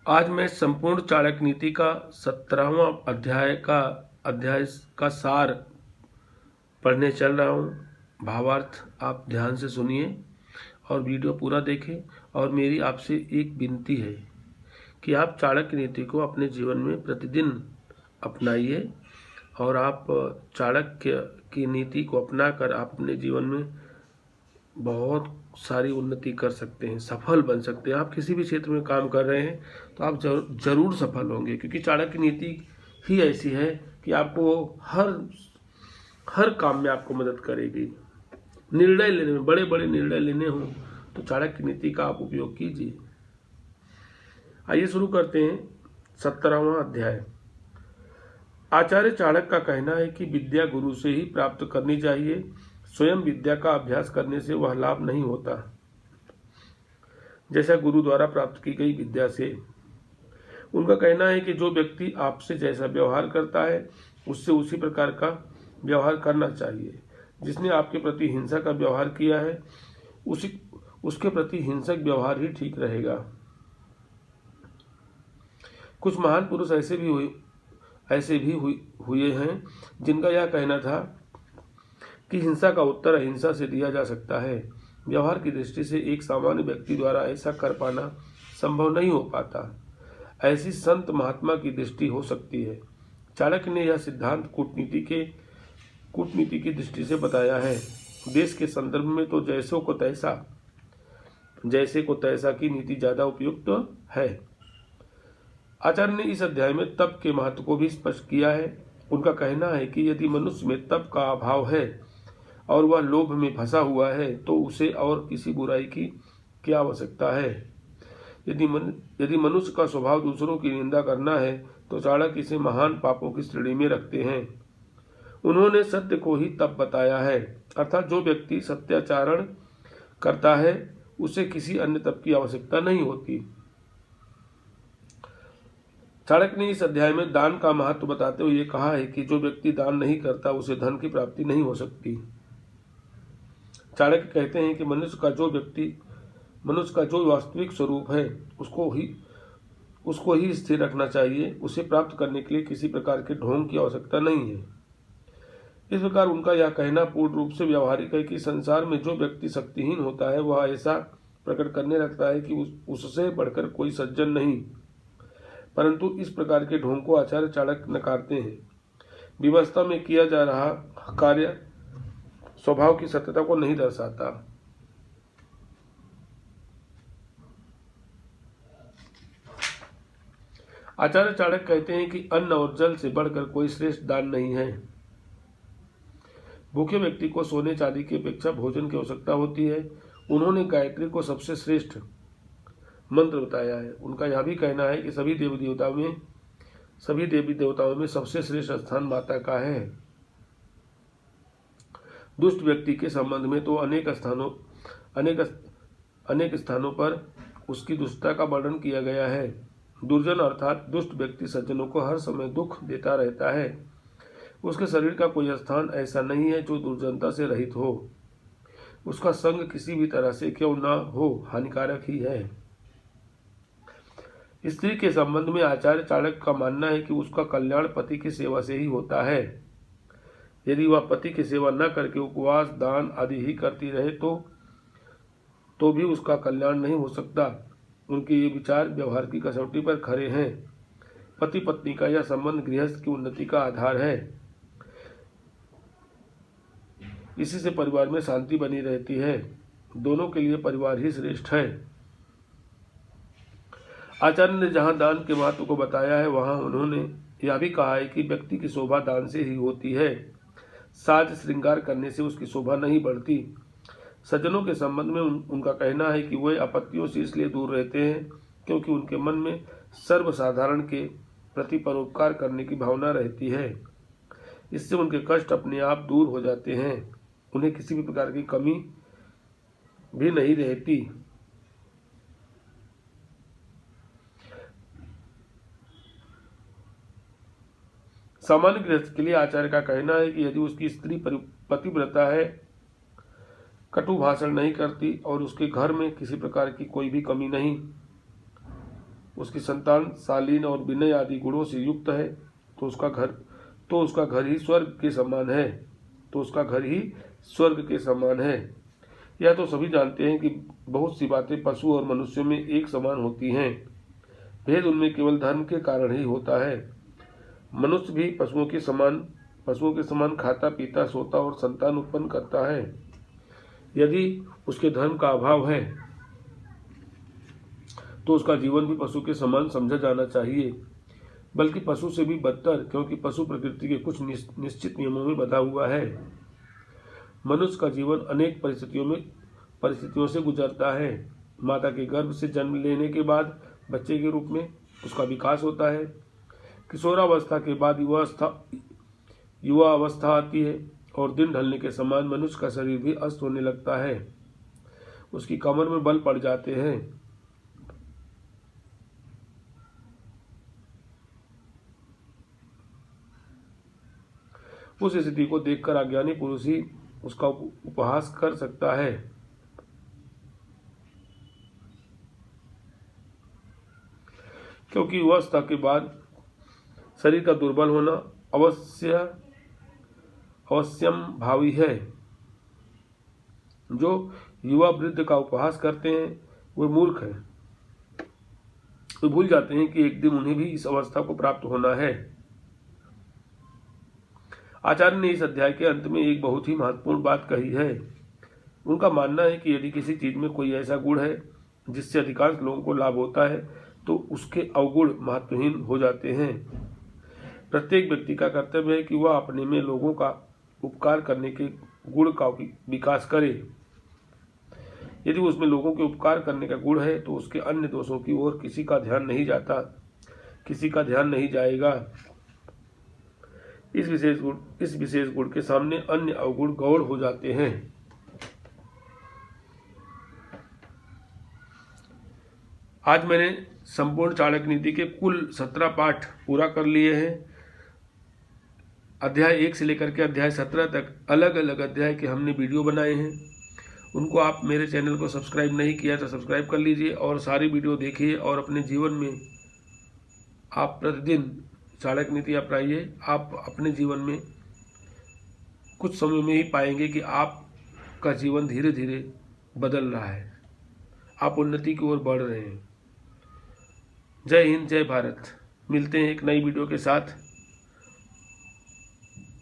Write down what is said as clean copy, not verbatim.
आज मैं संपूर्ण चाणक्य नीति का 17वां अध्याय का सार पढ़ने चल रहा हूँ। भावार्थ आप ध्यान से सुनिए और वीडियो पूरा देखें। और मेरी आपसे एक विनती है कि आप चाणक्य नीति को अपने जीवन में प्रतिदिन अपनाइए और आप चाणक्य की नीति को अपनाकर आप अपने जीवन में बहुत सारी उन्नति कर सकते हैं, सफल बन सकते हैं। आप किसी भी क्षेत्र में काम कर रहे हैं तो आप जरूर सफल होंगे, क्योंकि चाणक्य नीति ही ऐसी है कि आपको हर काम में आपको मदद करेगी। निर्णय लेने में, बड़े बड़े निर्णय लेने हों तो चाणक्य नीति का आप उपयोग कीजिए। आइए शुरू करते हैं 17वां अध्याय। आचार्य चाणक्य का कहना है कि विद्या गुरु से ही प्राप्त करनी चाहिए। स्वयं विद्या का अभ्यास करने से वह लाभ नहीं होता जैसा गुरु द्वारा प्राप्त की गई विद्या से। उनका कहना है कि जो व्यक्ति आपसे जैसा व्यवहार करता है उससे उसी प्रकार का व्यवहार करना चाहिए। जिसने आपके प्रति हिंसा का व्यवहार किया है उसके प्रति हिंसक व्यवहार ही ठीक रहेगा। कुछ महान पुरुष ऐसे भी हुए हैं जिनका यह कहना था कि हिंसा का उत्तर अहिंसा से दिया जा सकता है। व्यवहार की दृष्टि से एक सामान्य व्यक्ति द्वारा ऐसा कर पाना संभव नहीं हो पाता। ऐसी संत महात्मा की दृष्टि हो सकती है। चाणक्य ने यह सिद्धांत कूटनीति की दृष्टि से बताया है। देश के संदर्भ में तो जैसे को तैसा की नीति ज्यादा उपयुक्त है। आचार्य ने इस अध्याय में तप के महत्व को भी स्पष्ट किया है। उनका कहना है कि यदि मनुष्य में तप का अभाव है और वह लोभ में फंसा हुआ है तो उसे और किसी बुराई की क्या आवश्यकता है। यदि मनुष्य का स्वभाव दूसरों की निंदा करना है तो चाणक्य इसे महान पापों की श्रेणी में रखते हैं। उन्होंने सत्य को ही तप बताया है, अर्थात जो व्यक्ति सत्याचरण करता है उसे किसी अन्य तप की आवश्यकता नहीं होती। चाणक्य ने इस अध्याय में दान का महत्व बताते हुए कहा है कि जो व्यक्ति दान नहीं करता उसे धन की प्राप्ति नहीं हो सकती। चाणक्य कहते हैं कि मनुष्य का जो वास्तविक स्वरूप है उसको ही स्थिर रखना चाहिए। उसे प्राप्त करने के लिए किसी प्रकार के ढोंग की आवश्यकता नहीं है। इस प्रकार उनका यह कहना पूर्ण रूप से व्यावहारिक है कि संसार में जो व्यक्ति शक्तिहीन होता है वह ऐसा प्रकट करने लगता है कि उससे बढ़कर कोई सज्जन नहीं, परंतु इस प्रकार के ढोंग को आचार्य चाणक्य नकारते हैं। विवस्था में किया जा रहा कार्य स्वभाव की सत्यता को नहीं दर्शाता। आचार्य चाणक्य कहते हैं कि अन्न और जल से बढ़कर कोई श्रेष्ठ दान नहीं है। भूखे व्यक्ति को सोने चांदी की अपेक्षा भोजन की आवश्यकता होती है। उन्होंने गायत्री को सबसे श्रेष्ठ मंत्र बताया है। उनका यह भी कहना है कि सभी देवी देवताओं में सबसे श्रेष्ठ स्थान माता का है। दुष्ट व्यक्ति के संबंध में तो अनेक स्थानों पर उसकी दुष्टता का वर्णन किया गया है। दुर्जन अर्थात दुष्ट व्यक्ति सज्जनों को हर समय दुख देता रहता है। उसके शरीर का कोई स्थान ऐसा नहीं है जो दुर्जनता से रहित हो। उसका संग किसी भी तरह से क्यों न हो हानिकारक ही है। स्त्री के संबंध में आचार्य चाणक्य का मानना है कि उसका कल्याण पति की सेवा से ही होता है। यदि वह पति की सेवा न करके उपवास दान आदि ही करती रहे तो भी उसका कल्याण नहीं हो सकता। उनके ये विचार व्यवहार की कसौटी पर खरे हैं। पति पत्नी का यह संबंध गृहस्थ की उन्नति का आधार है। इसी से परिवार में शांति बनी रहती है। दोनों के लिए परिवार ही श्रेष्ठ है। आचार्य ने जहाँ दान के महत्व को बताया है वहाँ उन्होंने यह भी कहा है कि व्यक्ति की शोभा दान से ही होती है। साज श्रृंगार करने से उसकी शोभा नहीं बढ़ती। सज्जनों के संबंध में उनका कहना है कि वे आपत्तियों से इसलिए दूर रहते हैं क्योंकि उनके मन में सर्वसाधारण के प्रति परोपकार करने की भावना रहती है। इससे उनके कष्ट अपने आप दूर हो जाते हैं। उन्हें किसी भी प्रकार की कमी भी नहीं रहती। सामान्य गृहस्थ के लिए आचार्य का कहना है कि यदि उसकी स्त्री पतिव्रता है, कटु भाषण नहीं करती और उसके घर में किसी प्रकार की कोई भी कमी नहीं, उसकी संतान शालीन और विनय आदि गुणों से युक्त है तो उसका घर ही स्वर्ग के समान है। यह तो सभी जानते हैं कि बहुत सी बातें पशु और मनुष्यों में एक समान होती हैं। भेद उनमें केवल धर्म के कारण ही होता है। मनुष्य भी पशुओं के समान खाता पीता सोता और संतान उत्पन्न करता है। यदि उसके धर्म का अभाव है तो उसका जीवन भी पशु के समान समझा जाना चाहिए, बल्कि पशु से भी बदतर, क्योंकि पशु प्रकृति के कुछ निश्चित नियमों में बंधा हुआ है। मनुष्य का जीवन अनेक परिस्थितियों से गुजरता है। माता के गर्भ से जन्म लेने के बाद बच्चे के रूप में उसका विकास होता है। किशोरावस्था के बाद युवा अवस्था आती है और दिन ढलने के समान मनुष्य का शरीर भी अस्त होने लगता है। उसकी कमर में बल पड़ जाते हैं। उस स्थिति को देखकर अज्ञानी पुरुष ही उसका उपहास कर सकता है। क्योंकि युवावस्था के बाद शरीर का दुर्बल होना अवश्यम भावी है। जो युवा वृद्ध का उपहास करते हैं वे मूर्ख हैं। वे भूल जाते हैं कि एक दिन उन्हें भी इस अवस्था को प्राप्त होना है। आचार्य ने इस अध्याय के अंत में एक बहुत ही महत्वपूर्ण बात कही है। उनका मानना है कि यदि किसी चीज में कोई ऐसा गुण है जिससे अधिकांश लोगों को लाभ होता है तो उसके अवगुण महत्वहीन हो जाते हैं। प्रत्येक व्यक्ति का कर्तव्य है कि वह अपने में लोगों का उपकार करने के गुण का विकास करे। यदि उसमें लोगों के उपकार करने का गुण है तो उसके अन्य दोषों की ओर किसी का ध्यान नहीं जाएगा। इस विशेष गुण के सामने अन्य अवगुण गौण हो जाते हैं। आज मैंने संपूर्ण चाणक्य नीति के कुल 17 पाठ पूरा कर लिए हैं। अध्याय 1 से लेकर के अध्याय 17 तक अलग अलग अध्याय के हमने वीडियो बनाए हैं। उनको आप मेरे चैनल को सब्सक्राइब नहीं किया तो सब्सक्राइब कर लीजिए और सारी वीडियो देखिए और अपने जीवन में आप प्रतिदिन चाणक्य नीति अपनाइए। आप अपने जीवन में कुछ समय में ही पाएंगे कि आपका जीवन धीरे धीरे बदल रहा है, आप उन्नति की ओर बढ़ रहे हैं। जय हिंद, जय भारत। मिलते हैं एक नई वीडियो के साथ।